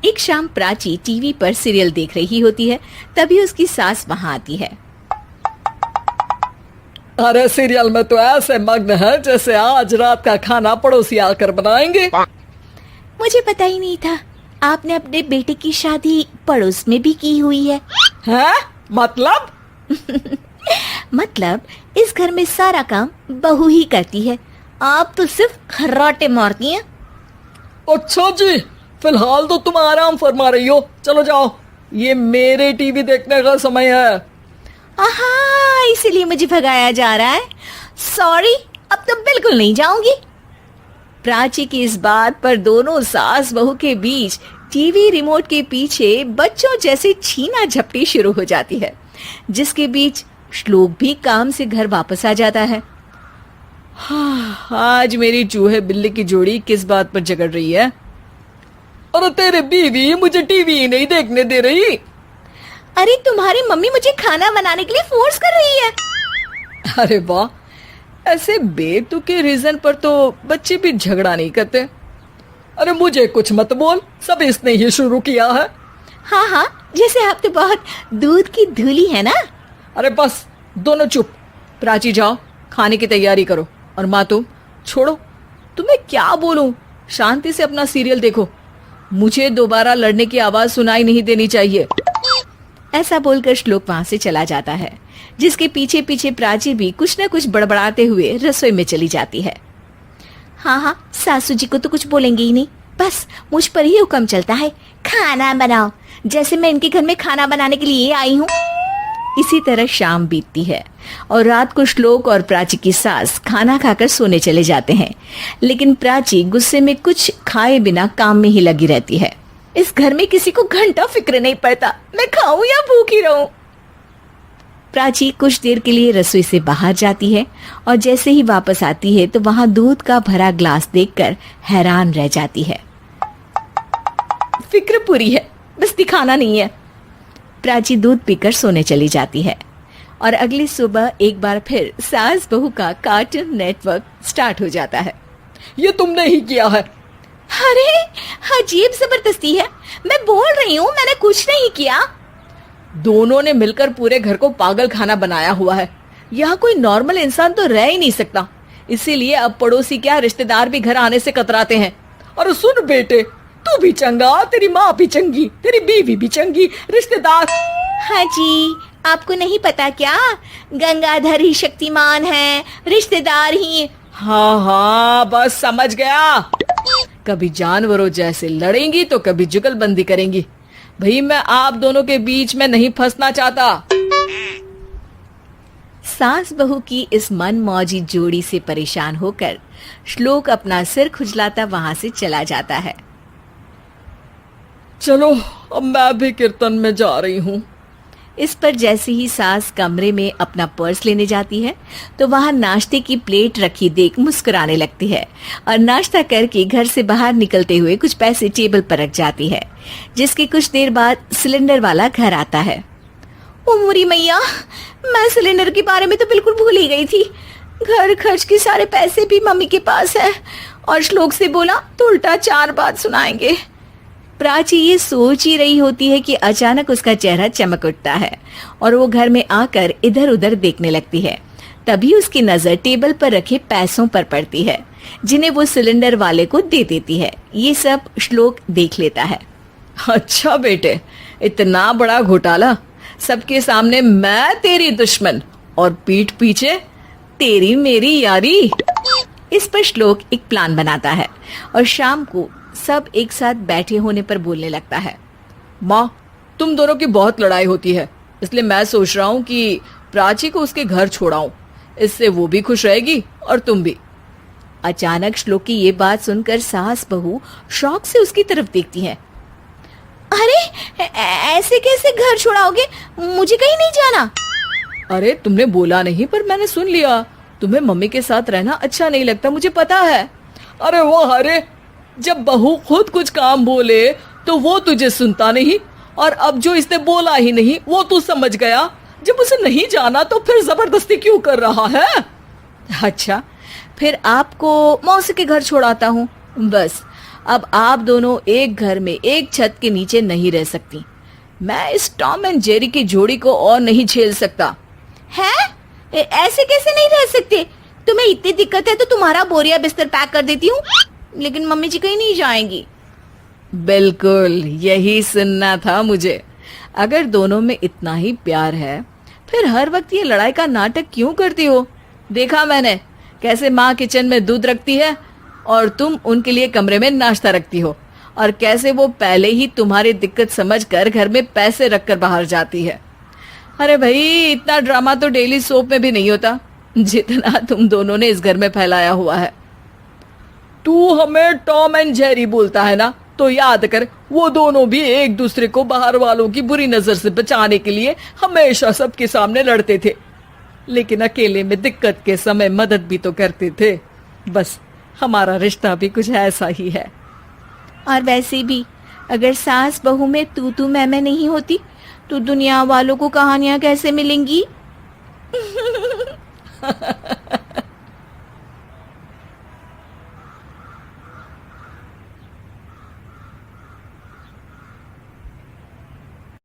एक शाम प्राची टीवी पर सीरियल देख रही होती है। तभी उसकी सास वहाँ आती है। अरे सीरियल में तो ऐसे मग्न है जैसे आज रात का खाना पड़ोसी आकर बनाएंगे। मुझे पता ही नहीं था आपने अपने बेटे की शादी पड़ोस में भी की हुई है। हैं? मतलब? मतलब इस घर में सारा काम बहू ही करती है, आप तो सिर्फ खर्राटे मारती हैं। अच्छा जी, फिलहाल तो तुम आराम फरमा रही हो, चलो जाओ, ये मेरे टीवी देखने का समय है। आहा, इसीलिए मुझे भगाया जा रहा है। सॉरी, अब तो बिल्कुल नहीं जाऊंगी। प्राची की इस बात पर दोनों सास बहू के बीच टीवी रिमोट के पीछे बच्चों जैसे छीना झपटी शुरू हो जाती है, जिसके बीच श्लोक भी काम से घर वापस आ जाता है। आज मेरी चूहे बिल्ली की जोड़ी किस बात पर झगड़ रही है? अरे तेरे बीवी मुझे टीवी ही नहीं देखने दे रही। अरे तुम्हारी मम्मी मुझे खाना बनाने के लिए फोर्स कर रही है। अरे वाह, ऐसे बेतुके रीजन पर तो बच्चे भी झगड़ा नहीं करते। अरे मुझे कुछ मत बोल, सब इसने ही शुरू किया है। हाँ हाँ, जैसे आप तो बहुत दूध की धूली है ना। अरे बस, दोनों चुप। प्राची जाओ, खाने की तैयारी करो। और माँ तुम छोड़ो, तुम्हें क्या बोलूं, शांति से अपना सीरियल देखो, मुझे दोबारा लड़ने की आवाज सुनाई नहीं देनी चाहिए। ऐसा बोलकर श्लोक वहां से चला जाता है, जिसके पीछे पीछे प्राची भी कुछ न कुछ बड़बड़ाते हुए रसोई में चली जाती है। हाँ हाँ, सासू जी को तो कुछ बोलेंगे ही नहीं, बस मुझ पर ही हुक्म चलता है, खाना बनाओ, जैसे मैं इनके घर में खाना बनाने के लिए आई हूँ। इसी तरह शाम बीतती है और रात को श्लोक और प्राची की सास खाना खाकर सोने चले जाते हैं, लेकिन प्राची गुस्से में कुछ खाए बिना काम में ही लगी रहती है। इस घर में किसी को घंटा फिक्र नहीं पड़ता, मैं खाऊं या भूखी रहूं। प्राची कुछ देर के लिए रसोई से बाहर जाती है और जैसे ही वापस आती है तो वहां दूध का भरा ग्लास देखकर हैरान रह जाती है। फिक्र पूरी है, बस दिखाना नहीं है। प्राची दूध पीकर सोने चली जाती है और अगली सुबह एक बार फिर सास बहू का कार्टून नेटवर्क स्टार्ट हो जाता है। ये तुमने ही किया है। अरे अजीब जबरदस्ती है, मैं बोल रही हूँ मैंने कुछ नहीं किया। दोनों ने मिलकर पूरे घर को पागल खाना बनाया हुआ है। यहाँ कोई नॉर्मल इंसान तो रह ही नहीं सकता, इसीलिए अब पड़ोसी क्या रिश्तेदार भी घर आने से कतराते हैं। और सुन बेटे, तू भी चंगा, तेरी माँ भी चंगी, तेरी बीवी भी चंगी, रिश्तेदार। हाँ जी, आपको नहीं पता क्या, गंगाधर ही शक्तिमान है, रिश्तेदार ही। हाँ हाँ, बस समझ गया। कभी जानवरों जैसे लड़ेंगी तो कभी जुगलबंदी करेंगी। भाई मैं आप दोनों के बीच में नहीं फंसना चाहता। सास बहू की इस मन मौजी जोड़ी से परेशान होकर श्लोक अपना सिर खुजलाता वहां से चला जाता है। चलो अब मैं भी कीर्तन में जा रही हूँ। इस पर जैसे ही सास कमरे में अपना पर्स लेने जाती है तो वहां नाश्ते की प्लेट रखी देख मुस्कुराने लगती है और नाश्ता करके घर से बाहर निकलते हुए कुछ पैसे टेबल पर रख जाती है, जिसके कुछ देर बाद सिलेंडर वाला घर आता है। ओ मोरी मैया, मैं सिलेंडर के बारे में तो बिल्कुल भूल ही गई थी। घर खर्च के सारे पैसे भी मम्मी के पास है और श्लोक से बोला तो उल्टा 4 बात सुनाएंगे। प्राची ये सोच ही रही होती है कि अचानक उसका चेहरा चमक उठता है और वो घर में आकर इधर उधर देखने लगती है। तभी उसकी नजर टेबल पर रखे पैसों पर पड़ती है, जिन्हें वो सिलेंडर वाले को दे देती है। ये सब श्लोक देख लेता है। अच्छा बेटे, इतना बड़ा घोटाला, सबके सामने मैं तेरी दुश्मन और पीठ पीछे तेरी मेरी यारी। इस पर श्लोक एक प्लान बनाता है और शाम को सब एक साथ बैठे होने पर बोलने लगता है। माँ, तुम दोनों की बहुत लड़ाई होती है, इसलिए मैं सोच रहा हूँ कि प्राची को उसके घर छोड़ाऊं, इससे वो भी खुश रहेगी और तुम भी। अचानक श्लोक की ये बात सुनकर सास बहू शौक से उसकी तरफ देखती हैं। अरे ऐसे कैसे घर छोड़ाओगे, मुझे कहीं नहीं जाना। अरे तुमने बोला नहीं पर मैंने सुन लिया, तुम्हें मम्मी के साथ रहना अच्छा नहीं लगता, मुझे पता है। अरे वो अरे, जब बहू खुद कुछ काम बोले तो वो तुझे सुनता नहीं, और अब जो इसने बोला ही नहीं वो तू समझ गया। जब उसे नहीं जाना तो फिर जबरदस्ती क्यों कर रहा है? अच्छा, फिर आपको मौसी के घर छोड़ाता हूँ, बस अब आप दोनों एक घर में एक छत के नीचे नहीं रह सकती। मैं इस टॉम एंड जेरी की जोड़ी को और नहीं झेल सकता। है? ऐसे कैसे नहीं रह सकते? तुम्हें इतनी दिक्कत है तो तुम्हारा बोरिया बिस्तर पैक कर देती हूँ, लेकिन मम्मी जी कहीं नहीं जाएंगी। बिल्कुल यही सुनना था मुझे। अगर दोनों में इतना ही प्यार है फिर हर वक्त ये लड़ाई का नाटक क्यों करती हो? देखा मैंने कैसे माँ किचन में दूध रखती है और तुम उनके लिए कमरे में नाश्ता रखती हो, और कैसे वो पहले ही तुम्हारी दिक्कत समझकर घर में पैसे रखकर बाहर जाती है। अरे भाई, इतना ड्रामा तो डेली सोप में भी नहीं होता जितना तुम दोनों ने इस घर में फैलाया हुआ है। तू हमें टॉम एंड जेरी बोलता है ना, तो याद कर वो दोनों भी एक दूसरे को बाहर वालों की बुरी नजर से बचाने के लिए हमेशा सबके सामने लड़ते थे, लेकिन अकेले में दिक्कत के समय मदद भी तो करते थे। बस हमारा रिश्ता भी कुछ ऐसा ही है। और वैसे भी अगर सास बहू में तू मैं नहीं होती तो दुनिया वालों को कहानियां कैसे मिलेंगी?